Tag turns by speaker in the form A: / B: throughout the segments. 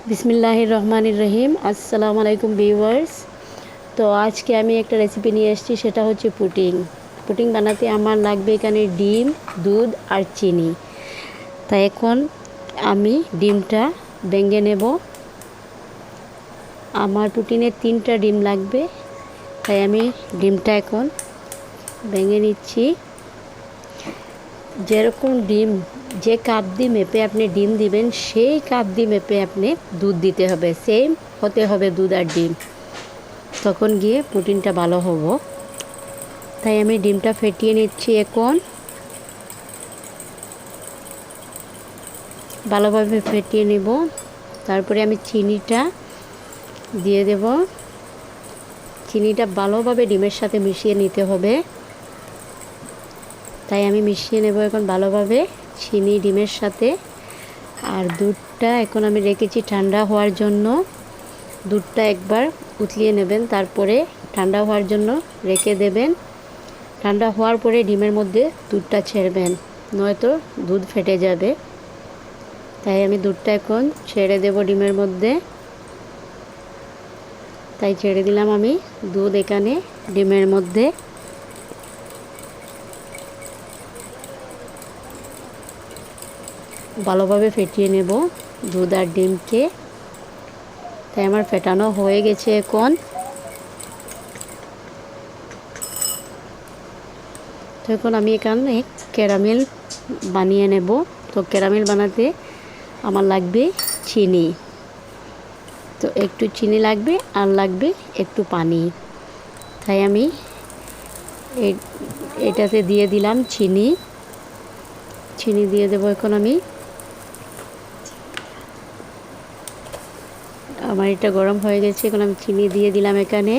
A: বিসমিল্লাহির রহমানির রহিম। আসসালামু আলাইকুম ভিউয়ার্স। তো আজকে আমি একটা রেসিপি নিয়ে এসেছি, সেটা হচ্ছে পুডিং। পুডিং বানাতে আমার লাগবে এখানে ডিম, দুধ আর চিনি। তাই এখন আমি ডিমটা ভেঙে নেব। আমার পুডিংয়ে 3টা ডিম লাগবে, তাই আমি ডিমটা এখন ভেঙে নিচ্ছি। যেরকম ডিম, যে কাপ দিয়ে মেপে আপনি ডিম দিবেন, সেই কাপ দিয়ে মেপে আপনি দুধ দিতে হবে। সেম হতে হবে দুধ আর ডিম, তখন গিয়ে পুডিংটা ভালো হবে। তাই আমি ডিমটা ফেটিয়ে নিচ্ছি। এখন ভালোভাবে ফেটিয়ে নেব। তারপরে আমি চিনিটা দিয়ে দেব। চিনিটা ভালোভাবে ডিমের সাথে মিশিয়ে নিতে হবে। তাই আমি মিশিয়ে নেব এখন ভালোভাবে চিনি ডিমের সাথে। আর দুধটা এখন আমি রেখেছি ঠান্ডা হওয়ার জন্য। দুধটা একবার উতলিয়ে নেবেন, তারপরে ঠান্ডা হওয়ার জন্য রেখে দেবেন। ঠান্ডা হওয়ার পরে ডিমের মধ্যে দুধটা ছেড়বেন, নয়তো দুধ ফেটে যাবে। তাই আমি দুধটা এখন ছেড়ে দেব ডিমের মধ্যে। তাই ছেড়ে দিলাম আমি দুধ এখানে ডিমের মধ্যে। ভালোভাবে ফেটিয়ে নেব দুধ আর ডিমকে। তাই আমার ফেটানো হয়ে গেছে। এখন তো এখন আমি এখানে ক্যারামেল বানিয়ে নেব। তো ক্যারামেল বানাতে আমার লাগবে চিনি। তো একটু চিনি লাগবে আর লাগবে একটু পানি। তাই আমি এটাতে দিয়ে দিলাম চিনি। চিনি দিয়ে দেবো এখন আমি। আমার এটা গরম হয়ে গেছে, এখন আমি চিনি দিয়ে দিলাম এখানে।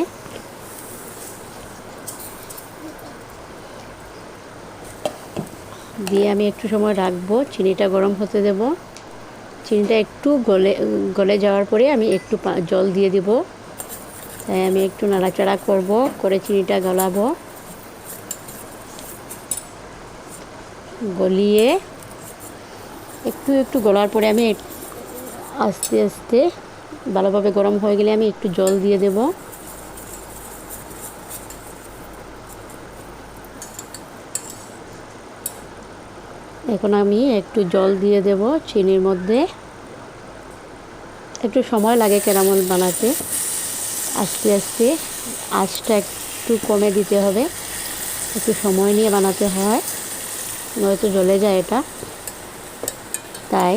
A: দিয়ে আমি একটু সময় রাখবো, চিনিটা গরম হতে দেব। চিনিটা একটু গলে যাওয়ার পরে আমি একটু জল দিয়ে দেব। তাই আমি একটু নাড়াচাড়া করব, করে চিনিটা গলাবো। গলিয়ে একটু একটু গলার পরে আমি আস্তে আস্তে ভালোভাবে গরম হয়ে গেলে আমি একটু জল দিয়ে দেব। এখন আমি একটু জল দিয়ে দেব চিনির মধ্যে। একটু সময় লাগে ক্যারামেল বানাতে, আস্তে আস্তে আঁচটা একটু কমে দিতে হবে। একটু সময় নিয়ে বানাতে হয়, নয়তো জ্বলে যায় এটা। তাই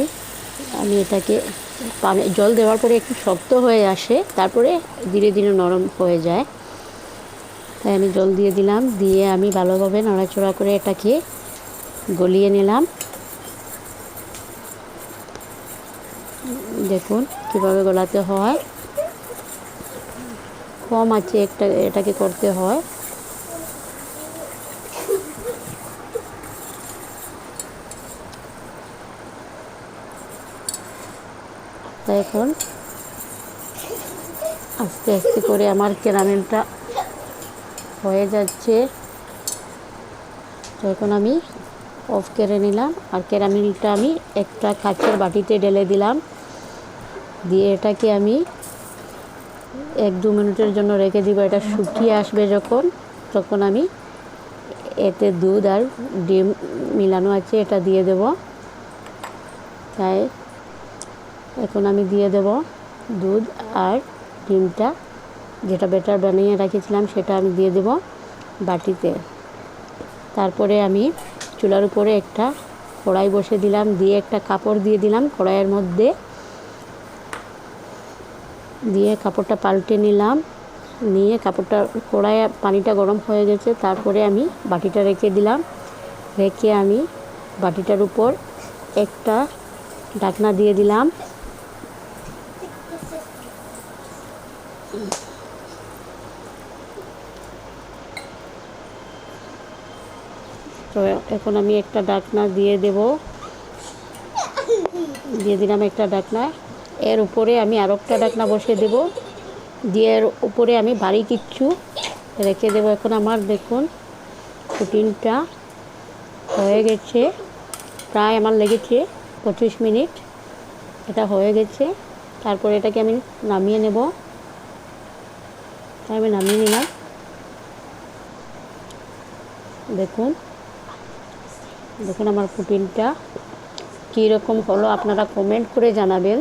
A: আমি এটাকে জল দেওয়ার পরে একটু শক্ত হয়ে আসে, তারপরে ধীরে ধীরে নরম হয়ে যায়। তাই আমি জল দিয়ে দিলাম, দিয়ে আমি ভালোভাবে নাড়াচাড়া করে এটাকে গলিয়ে নিলাম। দেখুন কীভাবে গলাতে হয়, কম আছে এটাকে করতে হয়। তাই এখন আস্তে আস্তে করে আমার ক্যারামেলটা হয়ে যাচ্ছে। তো এখন আমি অফ করে নিলাম, আর ক্যারামেলটা আমি একটা কাচের বাটিতে ঢেলে দিলাম। দিয়ে এটাকে আমি 1-2 মিনিটের জন্য রেখে দিব। এটা শুকিয়ে আসবে যখন, তখন আমি এতে দুধ আর ডিম মিলানো আছে এটা দিয়ে দেব। তাই এখন আমি দিয়ে দেব দুধ আর ডিমটা, যেটা ব্যাটার বানিয়ে রেখেছিলাম সেটা আমি দিয়ে দেব বাটিতে। তারপরে আমি চুলার উপরে একটা কড়াই বসে দিলাম, দিয়ে একটা কাপড় দিয়ে দিলাম কড়াইয়ের মধ্যে। দিয়ে কাপড়টা পাল্টে নিলাম, নিয়ে কাপড়টা কড়াইয়ে পানিটা গরম হয়ে গেছে। তারপরে আমি বাটিটা রেখে দিলাম। রেখে আমি বাটিটার উপর একটা ঢাকনা দিয়ে দিলাম। তো এখন আমি একটা ঢাকনা দিয়ে দিলাম একটা ঢাকনা। এর উপরে আমি আরও একটা ঢাকনা বসিয়ে দেব, দিয়ে এর উপরে আমি ভারী কিচ্ছু রেখে দেব। এখন আমার দেখুন পুডিংটা হয়ে গেছে, প্রায় আমার লেগেছে 25 মিনিট। এটা হয়ে গেছে। তারপরে এটাকে আমি নামিয়ে নেব। আমি নামিয়ে নিলাম। দেখুন দেখুন আমার পুটিনটা কীরকম হলো, আপনারা কমেন্ট করে জানাবেন।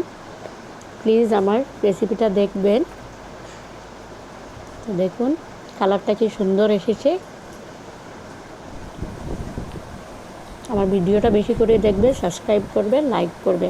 A: প্লিজ আমার রেসিপিটা দেখবেন। তো দেখুন কালারটা কি সুন্দর এসেছে। আমার ভিডিওটা বেশি করে দেখবেন, সাবস্ক্রাইব করবেন, লাইক করবেন।